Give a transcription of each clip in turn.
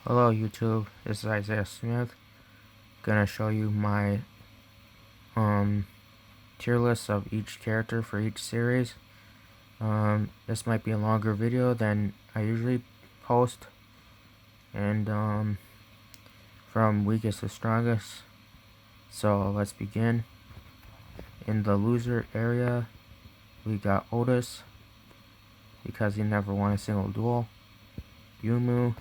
Hello YouTube, this is Isaiah Smith. Gonna show you my tier list of each character for each series. This might be a longer video than I usually post, and from weakest to strongest. So let's begin. In the loser area, we got Otis because he never won a single duel. Yumu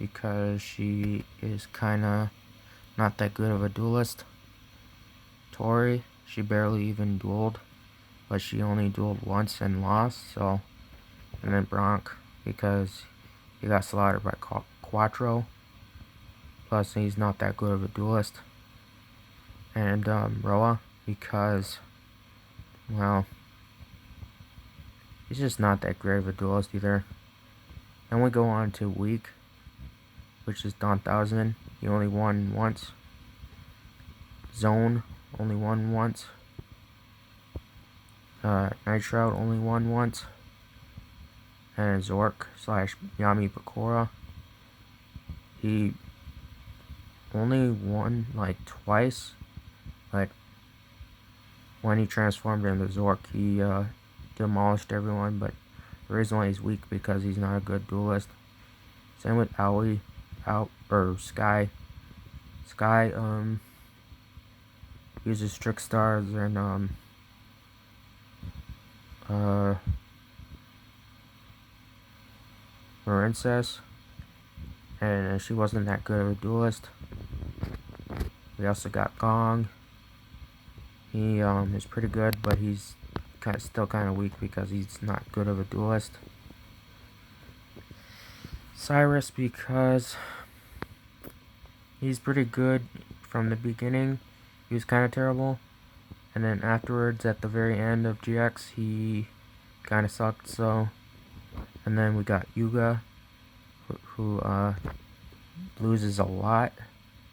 because she is kinda not that good of a duelist. Tori, she barely even dueled, but she only dueled once and lost. And then Bronk because he got slaughtered by Quattro, plus he's not that good of a duelist. And Roa because, well, he's just not that great of a duelist either. Then we go on to weak, which is Don Thousand. He only won once. Zone only won once. Night Shroud only won once. And Zarc / Yami Bakura, he only won like twice, but when he transformed into Zarc, he demolished everyone. But the reason why he's weak because he's not a good duelist. Same with Sky. Sky uses Trick Stars and Marincess, and she wasn't that good of a duelist. We also got Gong. He is pretty good, but he's still kind of weak because he's not good of a duelist. Cyrus because he's pretty good from the beginning. He was kind of terrible, and then afterwards at the very end of GX he kind of sucked. And then we got Yuga, who loses a lot,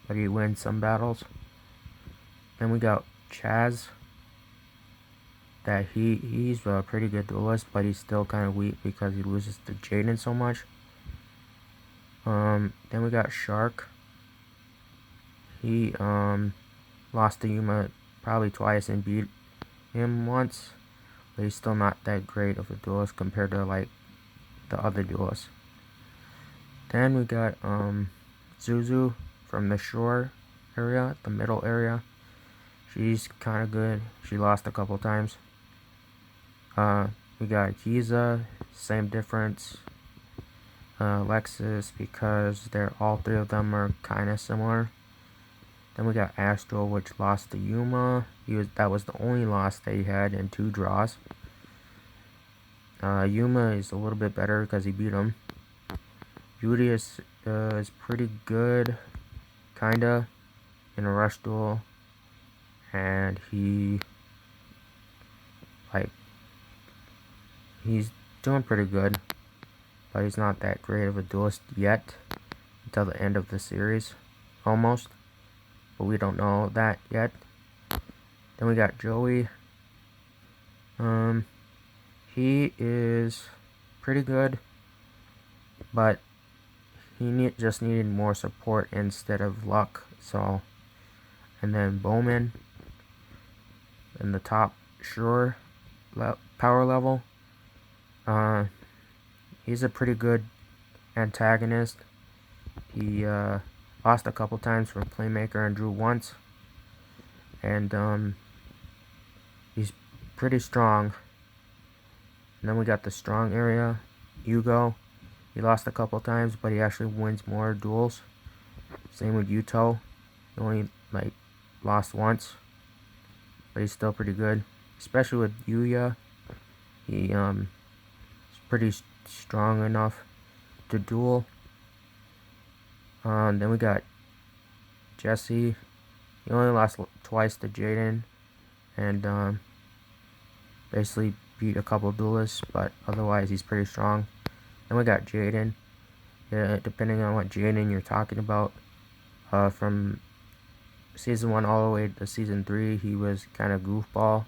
but he wins some battles. Then we got Chaz, that he's a pretty good duelist, but he's still kind of weak because he loses to Jaden so much. Then we got Shark. He lost to Yuma probably twice and beat him once, but he's still not that great of a duelist compared to like the other duelists. Then we got Zuzu from the shore area, the middle area. She's kind of good. She lost a couple times. We got Kiza, same difference. Lexus because all three of them are kind of similar. Then we got Astral, which lost to Yuma. That was the only loss they had in 2 draws. Yuma is a little bit better because he beat him. Yuri is pretty good, kinda, in a rush duel, and he's doing pretty good, but he's not that great of a duelist yet until the end of the series, almost, but we don't know that yet. Then we got Joey. He is pretty good, but he just needed more support instead of luck. And then Bowman in the top power level. He's a pretty good antagonist. He lost a couple times from Playmaker and drew once, and he's pretty strong. And then we got the strong area, Yugioh. He lost a couple times, but he actually wins more duels. Same with Yuto. He only lost once, but he's still pretty good. Especially with Yuya, he is pretty strong enough to duel. Then we got Jesse. He only lost twice to Jaden, and basically beat a couple duelists, but otherwise he's pretty strong. Then we got Jaden. Yeah, depending on what Jaden you're talking about, from season 1 all the way to season 3, he was kind of goofball.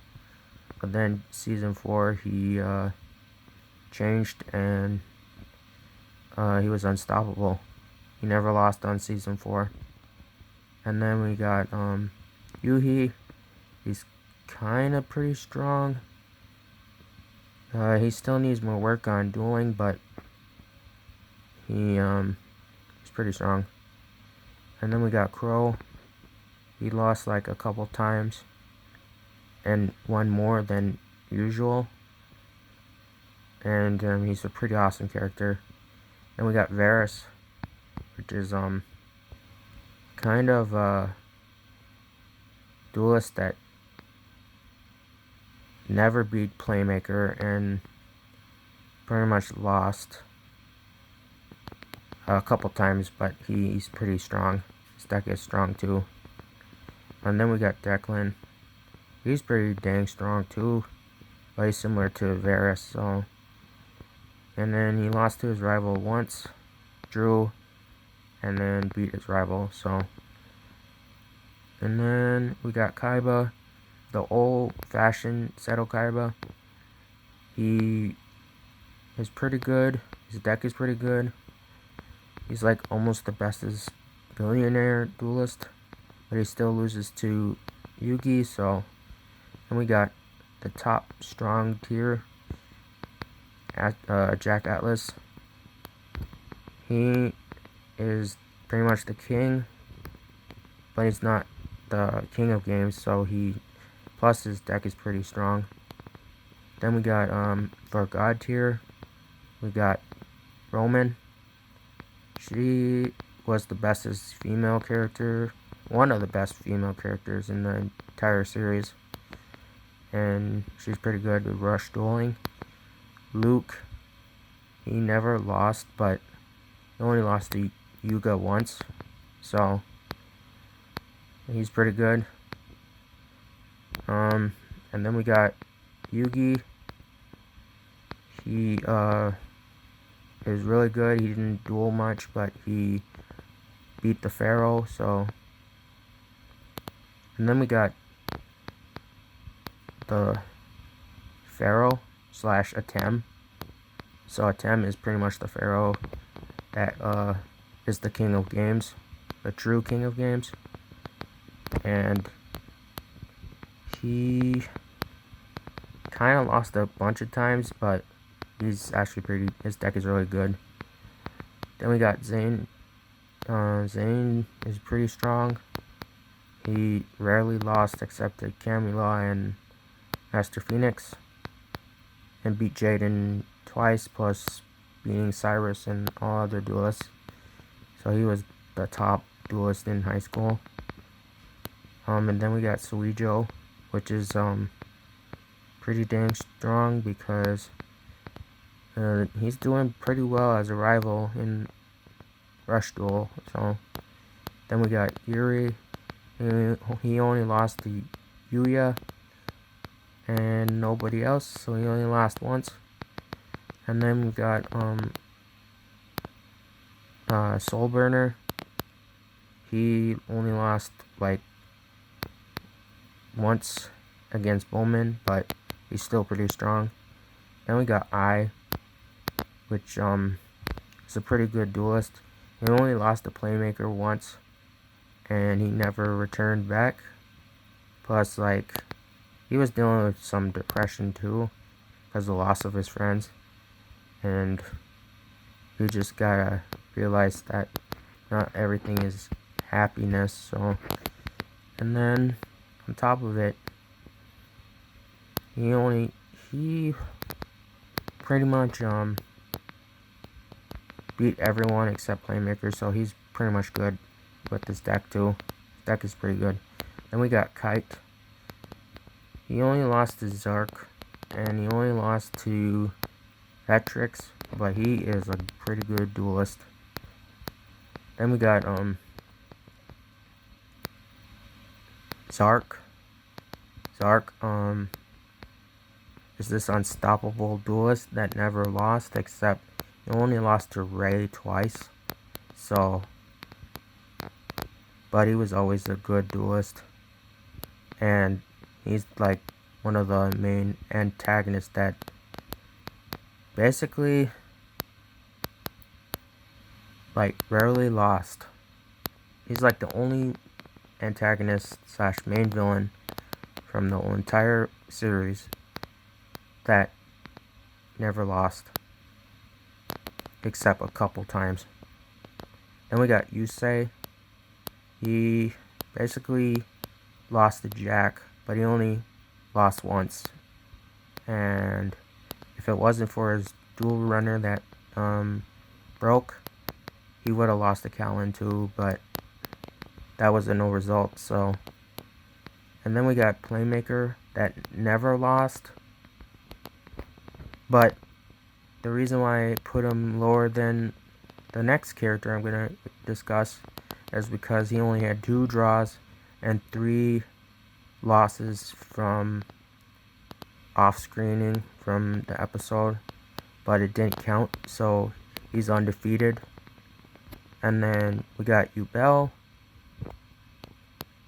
But then season 4, he changed and he was unstoppable. He never lost on season 4. And then we got Yuhi. He's kind of pretty strong. He still needs more work on dueling, but he's pretty strong. And then we got Crow. He lost like a couple times and won more than usual. And he's a pretty awesome character. Then we got Varus, which is kind of a duelist that never beat Playmaker and pretty much lost a couple times, but he's pretty strong. His deck is strong too. And then we got Declan. He's pretty dang strong too, but he's similar to Varus. So, and then he lost to his rival once, drew, and then beat his rival. So, and then we got Kaiba, the old-fashioned Seto Kaiba. He is pretty good. His deck is pretty good. He's like almost the bestest billionaire duelist, but he still loses to Yugi. So, and we got the top strong tier at Jack Atlas. He is pretty much the king, but he's not the king of games. So plus his deck is pretty strong. Then we got for God tier, we got Roman. She was the bestest female character, one of the best female characters in the entire series, and she's pretty good with rush dueling. Luke, he never lost, but he only lost to Yugioh once, so he's pretty good. And then we got Yugi. He is really good. He didn't duel much, but he beat the Pharaoh. So, and then we got the Pharaoh / Atem. So Atem is pretty much the Pharaoh that is the king of games, the true king of games, and he kind of lost a bunch of times, but he's actually his deck is really good. Then we got Zane. Zane is pretty strong. He rarely lost except to Camila and Master Phoenix, and beat Jaden twice, plus beating Cyrus and all other duelists. So he was the top duelist in high school. And then we got Ziwijo, which is pretty dang strong because he's doing pretty well as a rival in Rush Duel. So then we got Yuri. He only lost to Yuya and nobody else, so he only lost once. And then we got Soulburner. He only lost like once against Bowman, but he's still pretty strong. Then we got which is a pretty good duelist. He only lost to Playmaker once, and he never returned back. Plus, like, he was dealing with some depression too, because of the loss of his friends, and you just gotta realize that not everything is happiness. So, and then on top of it, he pretty much beat everyone except Playmaker, so he's pretty much good with this deck too. His deck is pretty good. Then we got Kite. He only lost to Zarc, and he only lost to Vetrix, but he is a pretty good duelist. Then we got Zarc. Zarc is this unstoppable duelist that never lost, except he only lost to Ray twice. So, but he was always a good duelist, and he's like one of the main antagonists that basically like rarely lost. He's like the only antagonist slash main villain from the entire series that never lost, except a couple times. Then we got Yuesi. He basically lost to Jack, but he only lost once. And if it wasn't for his dual runner that broke, he would have lost to Callan too, but that was a no result. So, and then we got Playmaker that never lost, but the reason why I put him lower than the next character I'm gonna discuss is because he only had 2 draws and 3 losses from off-screening from the episode, but it didn't count, so he's undefeated. And then we got Yubel.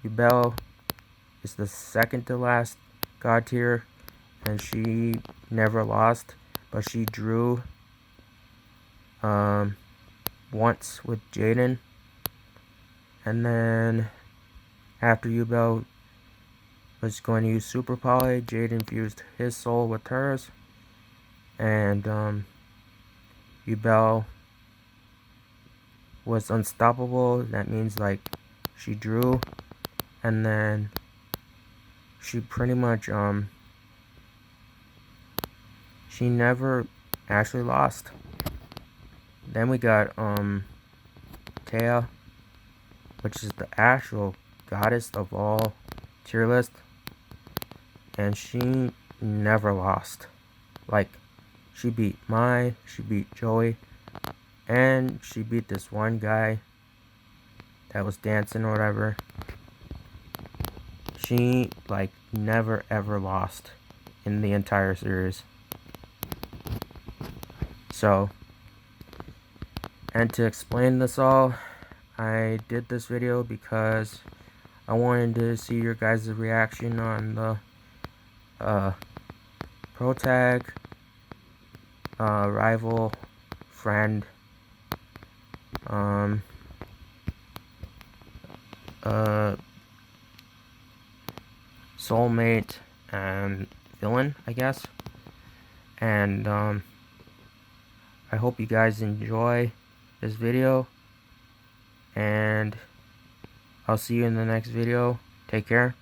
Yubel is the second to last god tier, and she never lost, but she drew once with Jaden. And then after Yubel was going to use Super Poly, Jaden fused his soul with hers, and Yubel was unstoppable. That means like she drew, and then she pretty much she never actually lost. Then we got Taya, which is the actual goddess of all tier list, and she never lost. Like, she beat Mai, she beat Joey, and she beat this one guy that was dancing or whatever. She like never ever lost in the entire series. So, and to explain this all, I did this video because I wanted to see your guys' reaction on the pro tag, rival, friend, soulmate, and villain, I guess. And I hope you guys enjoy this video, and I'll see you in the next video. Take care.